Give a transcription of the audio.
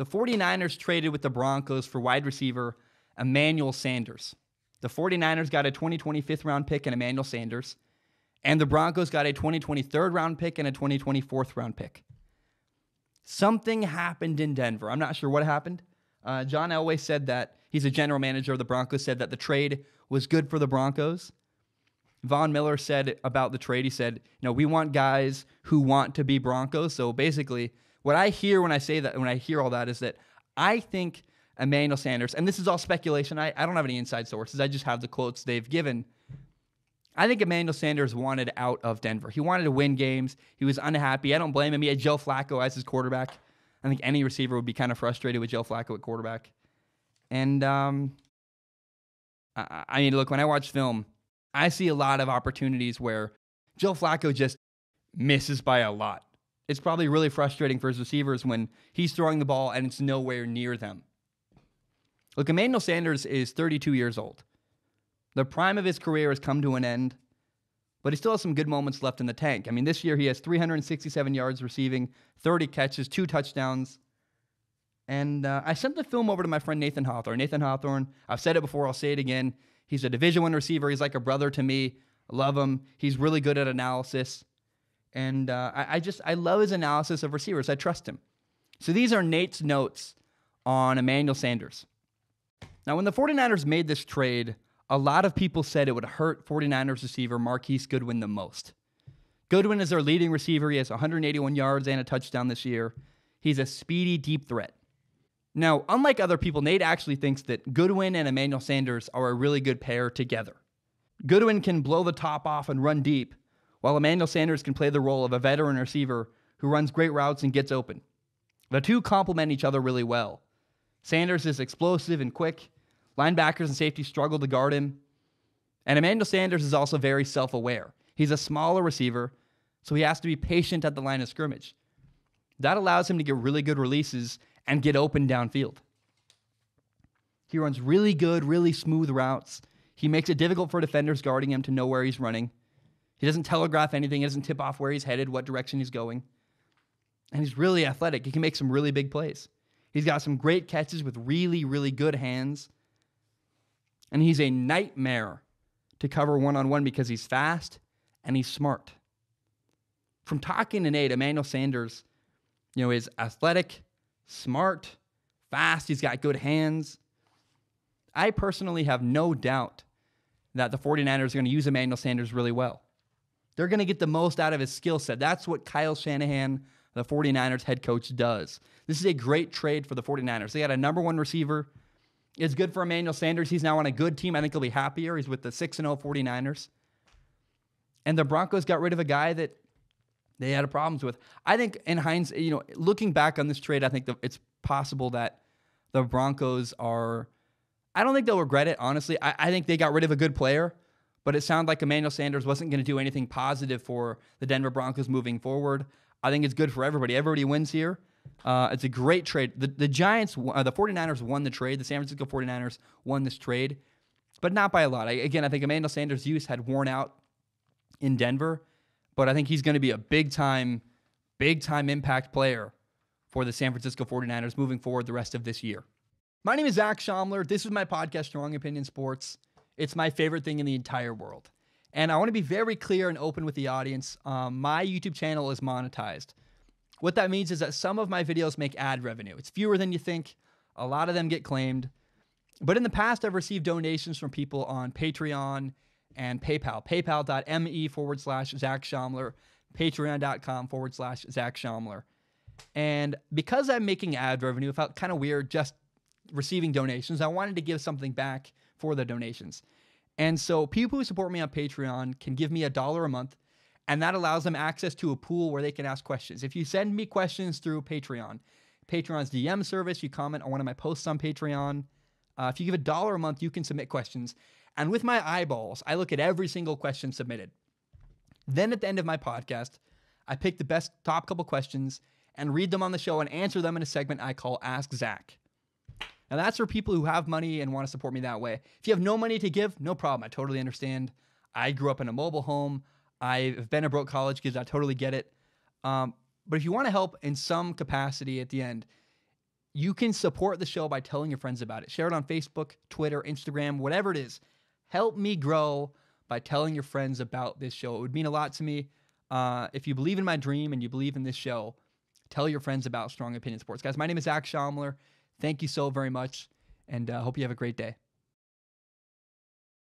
The 49ers traded with the Broncos for wide receiver Emmanuel Sanders. The 49ers got a 2020 fifth-round pick and Emmanuel Sanders, and the Broncos got a 2020 third-round pick and a 2020 fourth-round pick. Something happened in Denver. I'm not sure what happened. John Elway said that, he's a general manager of the Broncos, said that the trade was good for the Broncos. Von Miller said about the trade, he said, we want guys who want to be Broncos. So basically, what I hear when I say that, when I hear all that, is that I think Emmanuel Sanders, and this is all speculation, I don't have any inside sources, I just have the quotes they've given. I think Emmanuel Sanders wanted out of Denver. He wanted to win games. He was unhappy. I don't blame him. He had Joe Flacco as his quarterback. I think any receiver would be kind of frustrated with Joe Flacco at quarterback. And, look, when I watch film, I see a lot of opportunities where Joe Flacco just misses by a lot. It's probably really frustrating for his receivers when he's throwing the ball and it's nowhere near them. Look, Emmanuel Sanders is 32 years old. The prime of his career has come to an end, but he still has some good moments left in the tank. This year he has 367 yards receiving, 30 catches, 2 touchdowns. And I sent the film over to my friend Nathan Hawthorne. Nathan Hawthorne, I've said it before, I'll say it again. He's a Division I receiver. He's like a brother to me. I love him. He's really good at analysis. And I love his analysis of receivers. I trust him. So these are Nate's notes on Emmanuel Sanders. Now, when the 49ers made this trade, a lot of people said it would hurt 49ers receiver Marquise Goodwin the most. Goodwin is their leading receiver. He has 181 yards and a touchdown this year. He's a speedy, deep threat. Now, unlike other people, Nate actually thinks that Goodwin and Emmanuel Sanders are a really good pair together. Goodwin can blow the top off and run deep, while Emmanuel Sanders can play the role of a veteran receiver who runs great routes and gets open. The two complement each other really well. Sanders is explosive and quick. Linebackers and safeties struggle to guard him. And Emmanuel Sanders is also very self-aware. He's a smaller receiver, so he has to be patient at the line of scrimmage. That allows him to get really good releases and get open downfield. He runs really good, really smooth routes. He makes it difficult for defenders guarding him to know where he's running. He doesn't telegraph anything. He doesn't tip off where he's headed, what direction he's going. And he's really athletic. He can make some really big plays. He's got some great catches with really, really good hands. And he's a nightmare to cover one-on-one because he's fast and he's smart. From talking to Nate, Emmanuel Sanders, is athletic, smart, fast. He's got good hands. I personally have no doubt that the 49ers are going to use Emmanuel Sanders really well. They're going to get the most out of his skill set. That's what Kyle Shanahan, the 49ers head coach, does. This is a great trade for the 49ers. They got a number 1 receiver. It's good for Emmanuel Sanders. He's now on a good team. I think he'll be happier. He's with the 6-0 49ers. And the Broncos got rid of a guy that they had problems with. I think in hindsight, looking back on this trade, I think it's possible that the Broncos I don't think they'll regret it, honestly. I think they got rid of a good player, but it sounded like Emmanuel Sanders wasn't going to do anything positive for the Denver Broncos moving forward. I think it's good for everybody. Everybody wins here. It's a great trade. The Giants, the 49ers won the trade. The San Francisco 49ers won this trade, but not by a lot. I think Emmanuel Sanders' use had worn out in Denver, but I think he's going to be a big-time impact player for the San Francisco 49ers moving forward the rest of this year. My name is Zach Schaumler. This is my podcast, Strong Opinion Sports. It's my favorite thing in the entire world. And I want to be very clear and open with the audience. My YouTube channel is monetized. What that means is that some of my videos make ad revenue. It's fewer than you think. A lot of them get claimed. But in the past, I've received donations from people on Patreon and PayPal. PayPal.me/Zach Schaumler. Patreon.com/Zach Schaumler. And because I'm making ad revenue, it felt kind of weird just receiving donations. I wanted to give something back for the donations. And so people who support me on Patreon can give me $1 a month, and that allows them access to a pool where they can ask questions. If you send me questions through Patreon's DM service, you comment on one of my posts on Patreon. If you give $1 a month, you can submit questions. And with my eyeballs, I look at every single question submitted. Then at the end of my podcast, I pick the best top couple questions and read them on the show and answer them in a segment I call Ask Zach. Now, that's for people who have money and want to support me that way. If you have no money to give, no problem. I totally understand. I grew up in a mobile home. I've been a broke college kid. I totally get it. But if you want to help in some capacity at the end, You can support the show by telling your friends about it. Share it on Facebook, Twitter, Instagram, whatever it is. Help me grow by telling your friends about this show. It would mean a lot to me. If you believe in my dream and you believe in this show, tell your friends about Strong Opinion Sports. Guys, my name is Zach Schaumler. Thank you so very much, and hope you have a great day.